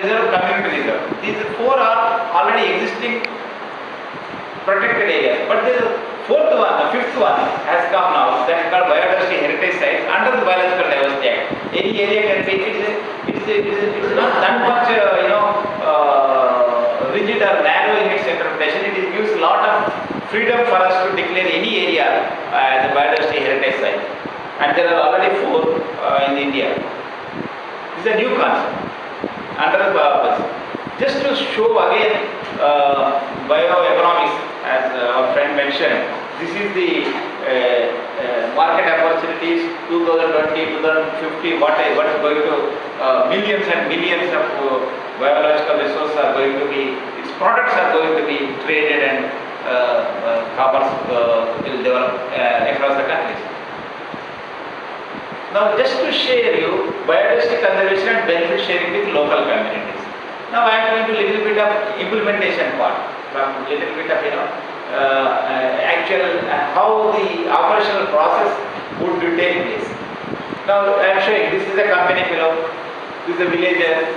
reserve, community reserve. These four are already existing protected areas. But the fourth one, the fifth one has come now. That is called biodiversity heritage sites under the Biological Diversity Act. Any area can be. It's not that much rigid or narrow in its interpretation. It gives a lot of freedom for us to declare any area as a biodiversity heritage site. And there are already four in India. This is a new concept under the biodiversity. Just to show again bioeconomics, as our friend mentioned, this is the market opportunities 2020, 2050, what is going to, millions and millions of biological resources are going to be, its products are going to be traded and commerce will develop across the countries. Now just to share you biodiversity conservation and benefit sharing with local communities. Now I am going to little bit of implementation part, from little bit of actual how the operational process would take place. Now I am showing this is a company fellow, this is a villager,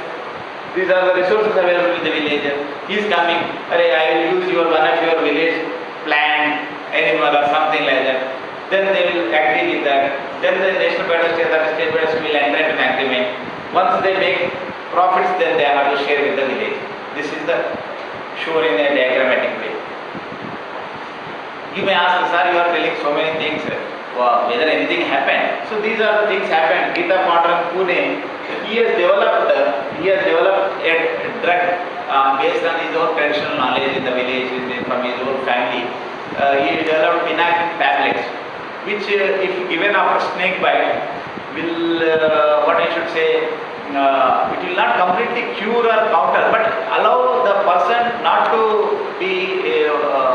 these are the resources available in the villager. He is coming, I will use one of your village plant, animal or something like that. Then they will agree with that. Then the national biodiversity or the state biodiversity will enter into an agreement. Once they make profits, then they have to share with the village. This is the shown in a diagrammatic way. You may ask, sir, you are telling so many things, whether anything happened. So these are the things happened. Gita Modern Pune, he has developed a drug based on his own traditional knowledge in the village, from his own family. He developed pinacin tablets, which if given after snake bite, will, what I should say, it will not completely cure or counter, but allow the person not to be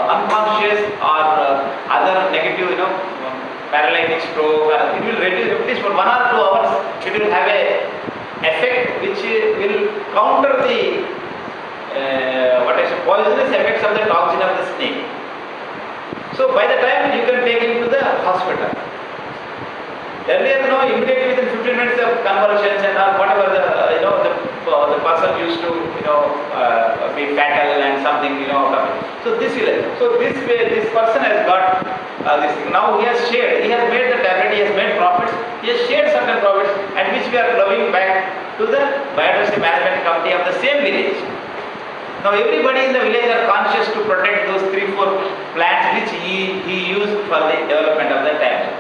unconscious or other negative, paralytic stroke. It will reduce, at least for 1 or 2 hours, it will have a effect which will counter the poisonous effects of the toxin of the snake. So by the time you can take him to the hospital. Earlier, immediately within 15 minutes of convulsions and whatever the person used to, be fatal and something, So this way, this person has got this thing. Now he has shared, he has made the tablet, he has made profits, he has shared certain profits, and which we are flowing back to the biodiversity management committee of the same village. Now everybody in the village are conscious to protect those 3-4 plants which he used for the development of the tablet.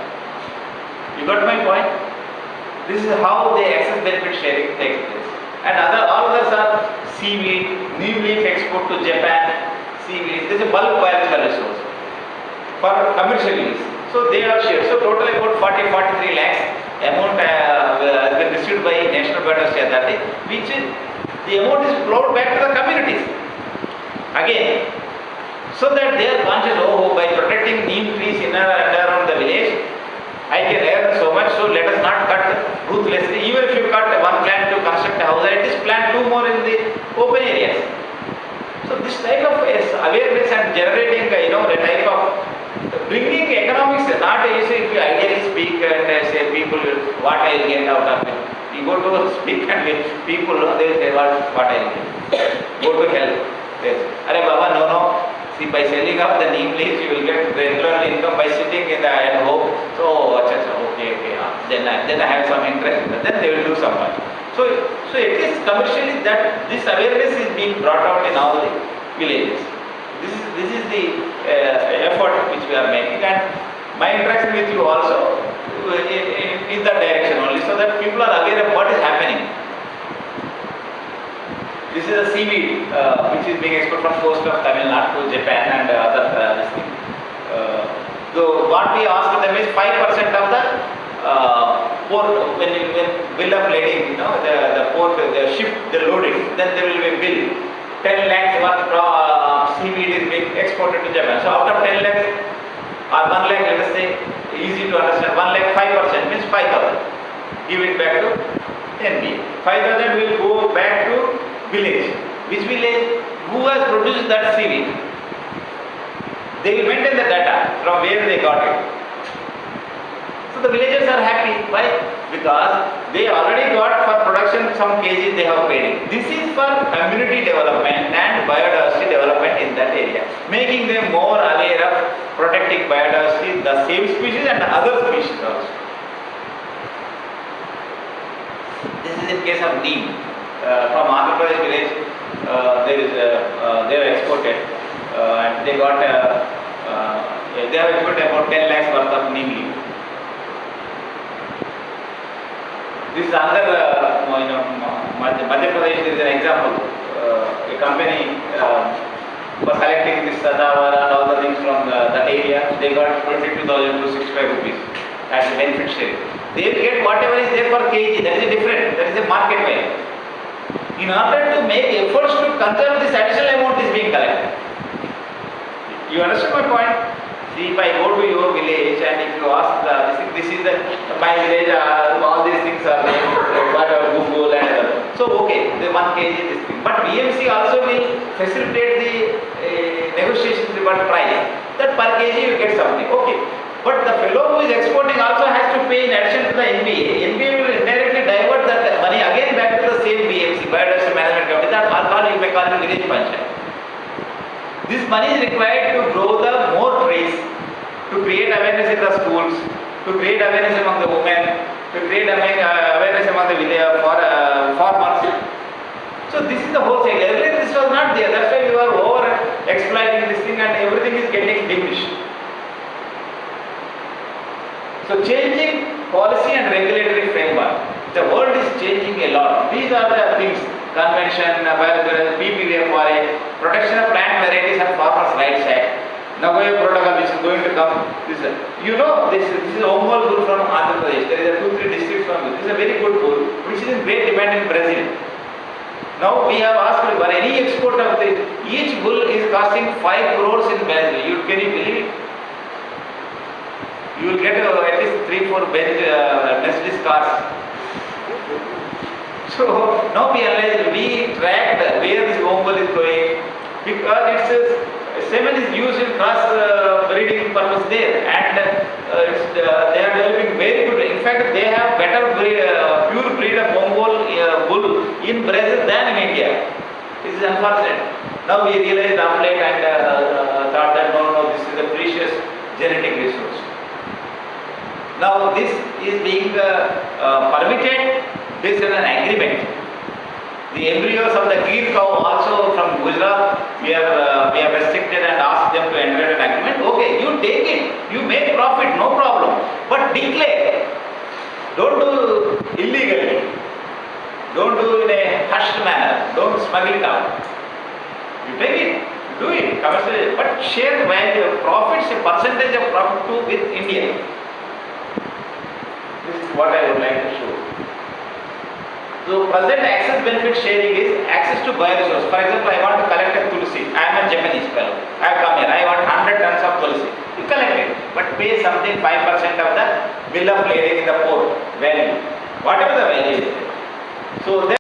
You got my point? This is how the access benefit sharing takes place. And all others are seaweed, neem leaf export to Japan, seaweed. This is a bulk biological resource for commercial use. So they are shared. So total about 40-43 lakhs amount has been received by National Biodiversity Authority, which the amount is flowed back to the communities. Again, so that they are conscious, by protecting neem trees in and around the village, I can earn so much, so let us not cut ruthlessly. Even if you cut one plant to construct a house, at least plant 2 more in the open areas. So this type of awareness and generating, a type of bringing economics, not easy if you ideally speak and say people, what I will get out of it. You go to speak and people, they will say what I will get. Go to hell. Yes. Arey Baba, no. See, by selling up the neem leaves, you will get regular income by sitting at home. So, okay. Then I have some interest. Then they will do some money. So at least commercially, that this awareness is being brought out in all the villages. This is the effort which we are making, and my interaction with you also in that direction only, so that people are aware of what is happening. This is a seaweed which is being exported from coast of Tamil Nadu to Japan and other this thing. So what we ask them is 5% of the port, when bill of lading, the port, the ship, they load it, then there will be a bill. 10 lakhs worth seaweed is being exported to Japan. So out of 10 lakhs or 1 lakh, let us say, easy to understand, 1 lakh 5% means 5,000. Give it back to NBA. 5,000 will go back to village. Which village? Who has produced that seaweed? They will maintain the data from where they got it. So the villagers are happy. Why? Because They already got for production some kg they have paid. This is for community development and biodiversity development in that area, making them more aware of protecting biodiversity, the same species and other species also. This is in case of neem. From Andhra Pradesh village, they were exported and they got they have exported about 10 lakhs worth of neem leaf. This is another, Madhya Pradesh, there is an example. A company for collecting this sadavar and all the things from that area, they got 22,000 to 65 rupees as a benefit share. They will get whatever is there per kg, that is a different, that is a market value. In order to make efforts to conserve, this additional amount is being collected. You understand my point? See, if I go to your village and if you ask, this is my village, all these things are there, Google and other. So, okay, the 1 kg this thing. But BMC also will facilitate the negotiations about price. That per kg you get something. Okay. But the fellow who is exporting also has to pay in addition to the NBA. NBA will indirectly divert that money again back to the same BMC, Biodiversity Management Company, that you may call it village panchayat. This money is required to grow the more trees, to create awareness in the schools, to create awareness among the women, to create awareness among the farmers. So this is the whole thing. Earlier this was not there. That's why we were over exploiting this thing and everything is getting diminished. So changing policy and regulatory framework. The world is changing a lot. These are the things. Convention, PPVFRA, Protection of Plant Varieties and Farmers' Rights Act, Nagoya Protocol which is going to come. This is a home bull from Andhra Pradesh. There is 2-3 districts from this. This is a very good bull which is in great demand in Brazil. Now we have asked for any export of this. Each bull is costing 5 crores in Brazil. Can you believe it? You will get at least 3-4 Mercedes cars. So now we realize we tracked where this home bull is going because semen is used in cross breeding purpose there and they are developing very good. In fact, they have better pure breed of home bull in Brazil than in India. This is unfortunate. Now we realized of late and thought that no, this is a precious genetic resource. Now this is being permitted based on an agreement. The embryos of the Gir cow also from Gujarat, we have restricted and asked them to enter an agreement. Okay, you take it, you make profit, no problem. But declare, don't do illegally, don't do in a hushed manner, don't smuggle it out. You take it, do it commercially, but share value, profits, a percentage of profit too with India. This is what I would like to show. So present access benefit sharing is access to bioresource. For example, I want to collect a tulsi. I am a Japanese fellow. I have come here. I want 100 tons of tulsi. You collect it, but pay something 5% of the bill of lading in the port value, whatever the value is. So